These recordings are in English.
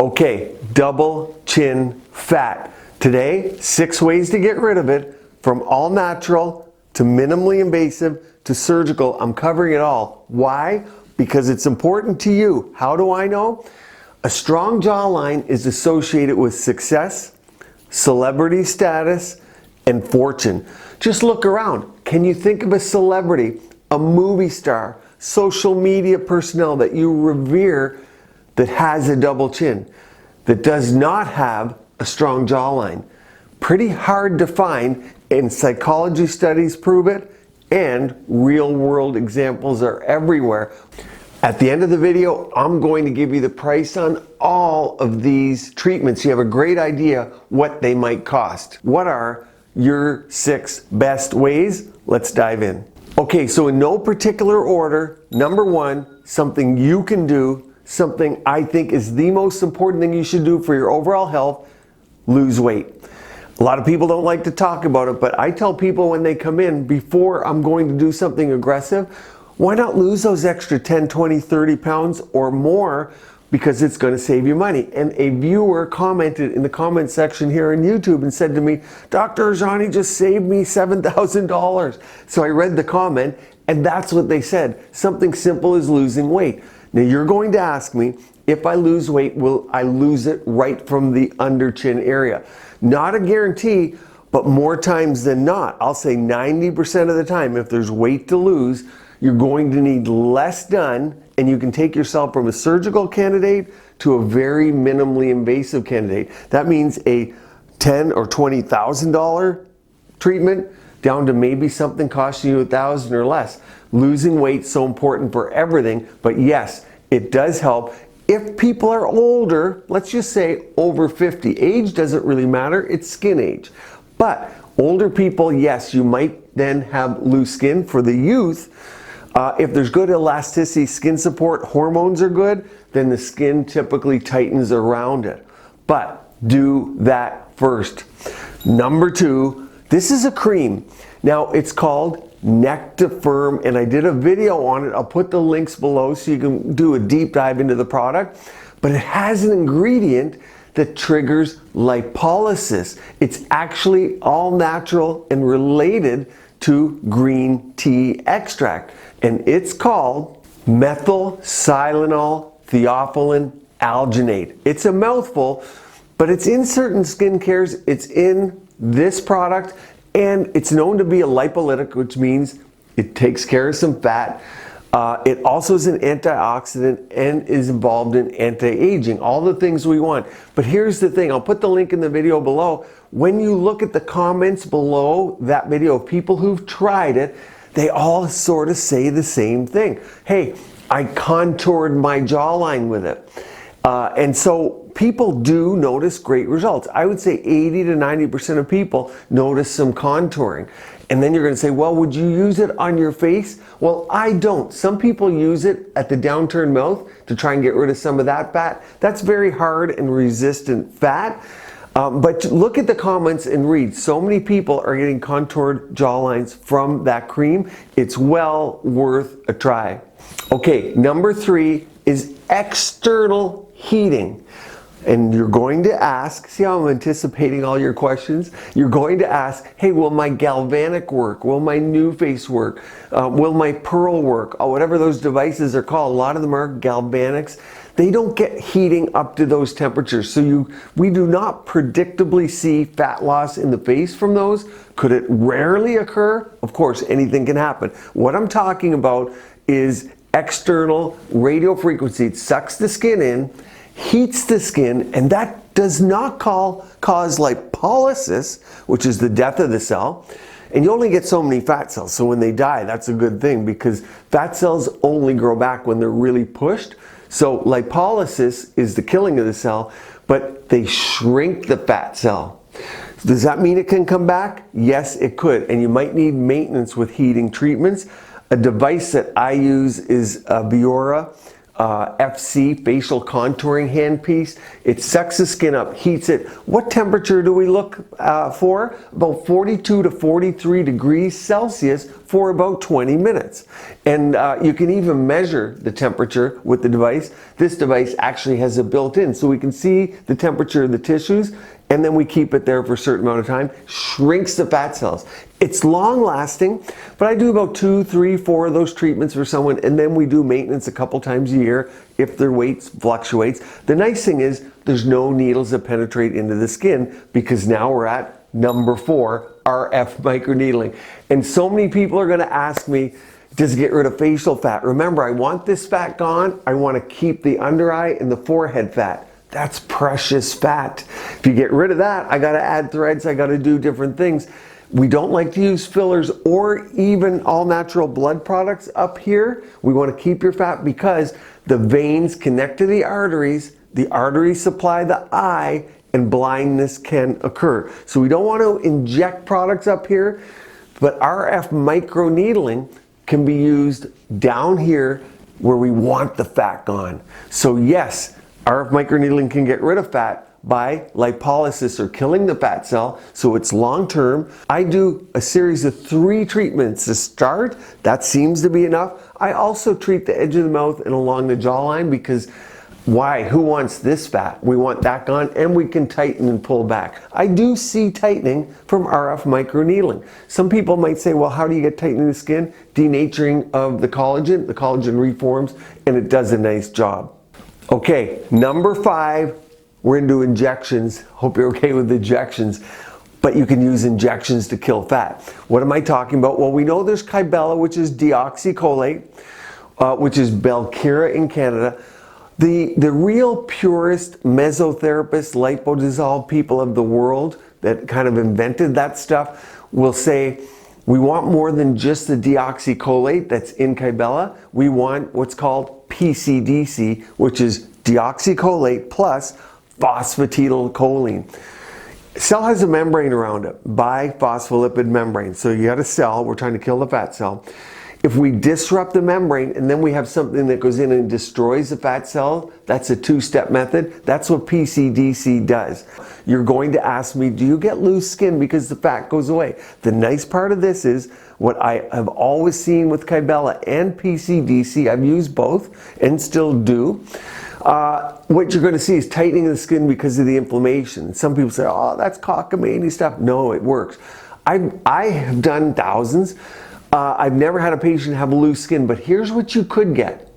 Okay, double chin fat. Today, 6 ways to get rid of it, from all natural to minimally invasive to surgical. I'm covering it all. Why? Because it's important to you. How do I know? A strong jawline is associated with success, celebrity status, and fortune. Just look around. Can you think of a celebrity, a movie star, social media personnel that you revere that has a double chin, that does not have a strong jawline? Pretty hard to find, and psychology studies prove it, and real world examples are everywhere. At the end of the video, I'm going to give you the price on all of these treatments. You have a great idea what they might cost. What are your 6 best ways? Let's dive in. Okay, so in no particular order, number 1, something you can do, something I think is the most important thing you should do for your overall health: lose weight. A lot of people don't like to talk about it, but I tell people when they come in, before I'm going to do something aggressive, why not lose those extra 10, 20, 30 pounds or more, because it's going to save you money. And a viewer commented in the comment section here on YouTube and said to me, Dr. Rajani just saved me $7,000. So I read the comment, and that's what they said. Something simple as losing weight. Now you're going to ask me, if I lose weight, will I lose it right from the under chin area? Not a guarantee, but more times than not. I'll say 90% of the time, if there's weight to lose, you're going to need less done, and you can take yourself from a surgical candidate to a very minimally invasive candidate. That means a $10,000 or $20,000 treatment down to maybe something costing you $1,000 or less. Losing weight is so important for everything, but yes, it does help. If people are older, let's just say over 50, age doesn't really matter, it's skin age. But older people, yes, you might then have loose skin. For the youth, if there's good elasticity, skin support, hormones are good, then the skin typically tightens around it. But do that first. Number 2, this is a cream. Now it's called Neck to Firm, and I did a video on it. I'll put the links below so you can do a deep dive into the product. But it has an ingredient that triggers lipolysis. It's actually all natural and related to green tea extract, and it's called methylsilyl theophylline alginate. It's a mouthful, but it's in certain skincares. It's in this product, and it's known to be a lipolytic, which means it takes care of some fat. It also is an antioxidant and is involved in anti-aging, all the things we want. But here's the thing, I'll put the link in the video below. When you look at the comments below that video of people who've tried it, they all sort of say the same thing. Hey, I contoured my jawline with it. And so people do notice great results. I would say 80 to 90% of people notice some contouring. And then you're going to say, well, would you use it on your face? Well, I don't. Some people use it at the downturned mouth to try and get rid of some of that fat. That's very hard and resistant fat. But look at the comments and read. So many people are getting contoured jawlines from that cream. It's well worth a try. Okay, number 3 is external heating. And you're going to ask, see how I'm anticipating all your questions? You're going to ask, hey, will my galvanic work? Will my new face work? Will my pearl work? Whatever those devices are called, a lot of them are galvanics. They don't get heating up to those temperatures. So we do not predictably see fat loss in the face from those. Could it rarely occur? Of course, anything can happen. What I'm talking about is external radio frequency. It sucks the skin in, heats the skin, and that does not cause lipolysis, which is the death of the cell. And you only get so many fat cells, so when they die, that's a good thing, because fat cells only grow back when they're really pushed. So lipolysis is the killing of the cell, but they shrink the fat cell. Does that mean it can come back? Yes, it could, and you might need maintenance with heating treatments. A device that I use is a Biora FC facial contouring handpiece. It sucks the skin up, heats it. What temperature do we look for? About 42 to 43 degrees Celsius for about 20 minutes. And you can even measure the temperature with the device. This device actually has a built-in, so we can see the temperature of the tissues, and then we keep it there for a certain amount of time, shrinks the fat cells. It's long lasting, but I do about 2, 3, 4 of those treatments for someone, and then we do maintenance a couple times a year if their weight fluctuates. The nice thing is there's no needles that penetrate into the skin, because now we're at number 4, RF microneedling. And so many people are gonna ask me, does it get rid of facial fat? Remember, I want this fat gone. I wanna keep the under eye and the forehead fat. That's precious fat. If you get rid of that, I gotta add threads, I gotta do different things. We don't like to use fillers or even all natural blood products up here. We wanna keep your fat because the veins connect to the arteries supply the eye, and blindness can occur. So we don't want to inject products up here, but RF microneedling can be used down here where we want the fat gone. So yes, RF microneedling can get rid of fat by lipolysis or killing the fat cell, so it's long term. I do a series of 3 treatments to start. That seems to be enough. I also treat the edge of the mouth and along the jawline, because why? Who wants this fat? We want that gone, and we can tighten and pull back. I do see tightening from RF microneedling. Some people might say, well, how do you get tightening the skin? Denaturing of the collagen reforms, and it does a nice job. Okay, number 5, we're into injections. Hope you're okay with injections, but you can use injections to kill fat. What am I talking about? Well, we know there's Kybella, which is deoxycholate, which is Belkira in Canada. The real purist mesotherapist, lipodissolved people of the world that kind of invented that stuff will say, we want more than just the deoxycholate that's in Kybella. We want what's called PCDC, which is deoxycholate plus phosphatidylcholine. Cell has a membrane around it, biphospholipid membrane. So you got a cell, we're trying to kill the fat cell. If we disrupt the membrane and then we have something that goes in and destroys the fat cell, that's a 2-step method. That's what PCDC does. You're going to ask me, do you get loose skin because the fat goes away? The nice part of this is what I have always seen with Kybella and PCDC. I've used both and still do. What you're going to see is tightening of the skin because of the inflammation. Some people say, oh, that's cockamamie stuff. No, it works. I have done thousands. I've never had a patient have loose skin, but here's what you could get.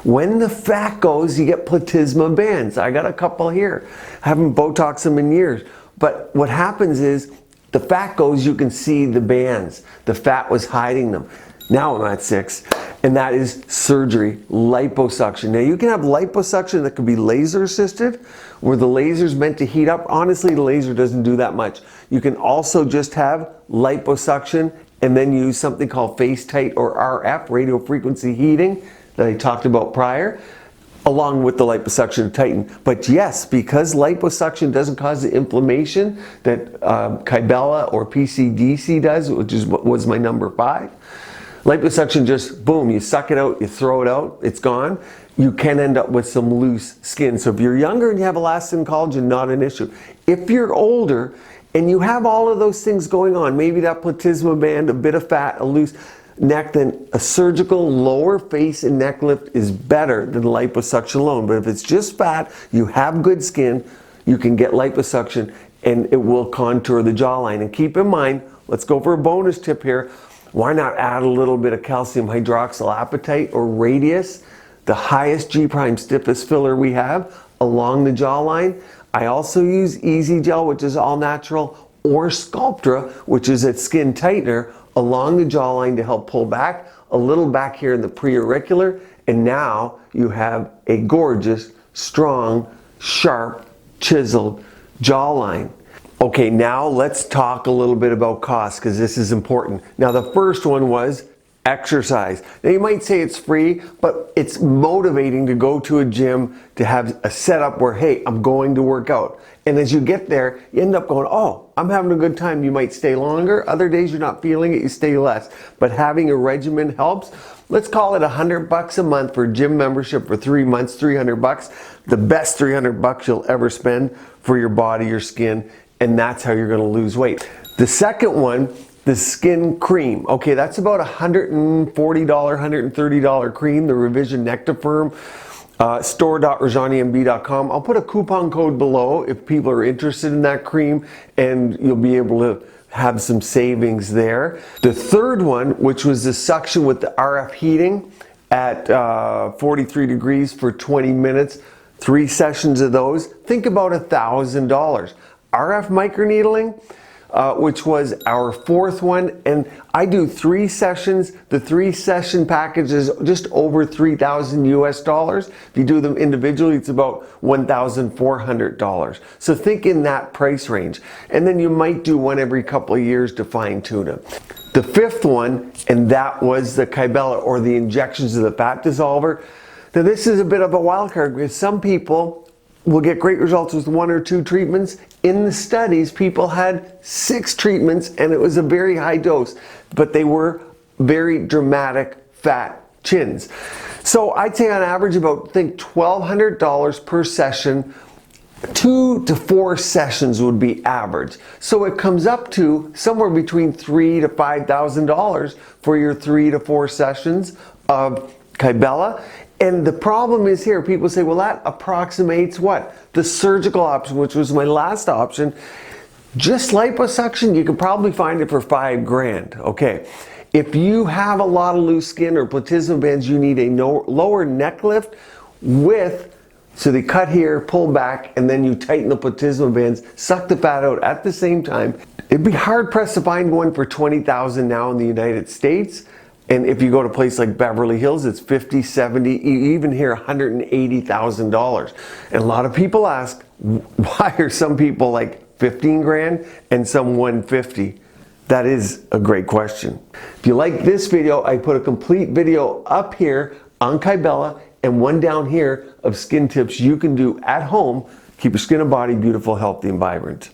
When the fat goes, you get platysma bands. I got a couple here. I haven't Botoxed them in years. But what happens is the fat goes, you can see the bands. The fat was hiding them. Now I'm at 6, and that is surgery, liposuction. Now you can have liposuction that could be laser assisted, where the laser is meant to heat up. Honestly, the laser doesn't do that much. You can also just have liposuction and then use something called face tight or RF, radio frequency heating, that I talked about prior, along with the liposuction to tighten. But yes, because liposuction doesn't cause the inflammation that Kybella or PCDC does, which is what was my number 5, liposuction just, boom, you suck it out, you throw it out, it's gone. You can end up with some loose skin. So if you're younger and you have elastin collagen, not an issue. If you're older and you have all of those things going on, maybe that platysma band, a bit of fat, a loose neck, then a surgical lower face and neck lift is better than liposuction alone. But if it's just fat, you have good skin, you can get liposuction and it will contour the jawline. And keep in mind, let's go for a bonus tip here. Why not add a little bit of calcium hydroxylapatite or Radius, the highest G' stiffest filler we have, along the jawline? I also use Easy Gel, which is all natural, or Sculptra, which is a skin tightener, along the jawline to help pull back, a little back here in the preauricular, and now you have a gorgeous, strong, sharp, chiseled jawline. Okay, now let's talk a little bit about cost, because this is important. Now the first one was exercise. Now you might say it's free, but it's motivating to go to a gym, to have a setup where, hey, I'm going to work out. And as you get there, you end up going, oh, I'm having a good time. You might stay longer. Other days you're not feeling it, you stay less. But having a regimen helps. Let's call it $100 a month for gym membership for 3 months, $300. The best $300 you'll ever spend for your body, your skin, and that's how you're gonna lose weight. The second one the skin cream. Okay, that's about $140, $130 cream, the Revision Nectafirm. Store.rajanimb.com. I'll put a coupon code below if people are interested in that cream, and you'll be able to have some savings there. The third one, which was the suction with the RF heating at 43 degrees for 20 minutes, 3 sessions of those, think about $1,000. RF microneedling, which was our fourth one, and I do 3 sessions. The 3 session package is just over $3,000 US. If you do them individually, it's about $1,400. So think in that price range. And then you might do one every couple of years to fine tune it. The fifth one, and that was the Kybella, or the injections of the fat dissolver. Now this is a bit of a wild card because some people will get great results with 1 or 2 treatments. In the studies, people had 6 treatments and it was a very high dose, but they were very dramatic fat chins. So I'd say on average about, think $1,200 per session. 2 to 4 sessions would be average. So it comes up to somewhere between $3,000 to $5,000 for your 3 to 4 sessions of Kybella. And the problem is here, people say, well, that approximates what? The surgical option, which was my last option. Just liposuction, you can probably find it for $5 grand, okay? If you have a lot of loose skin or platysma bands, you need a lower neck lift with, so they cut here, pull back, and then you tighten the platysma bands, suck the fat out at the same time. It'd be hard pressed to find one for $20,000 now in the United States. And if you go to a place like Beverly Hills, it's $50,000, $70,000, even here $180,000. And a lot of people ask, why are some people like 15 grand and some 150? That is a great question. If you like this video, I put a complete video up here on Kybella and one down here of skin tips you can do at home. Keep your skin and body beautiful, healthy, and vibrant.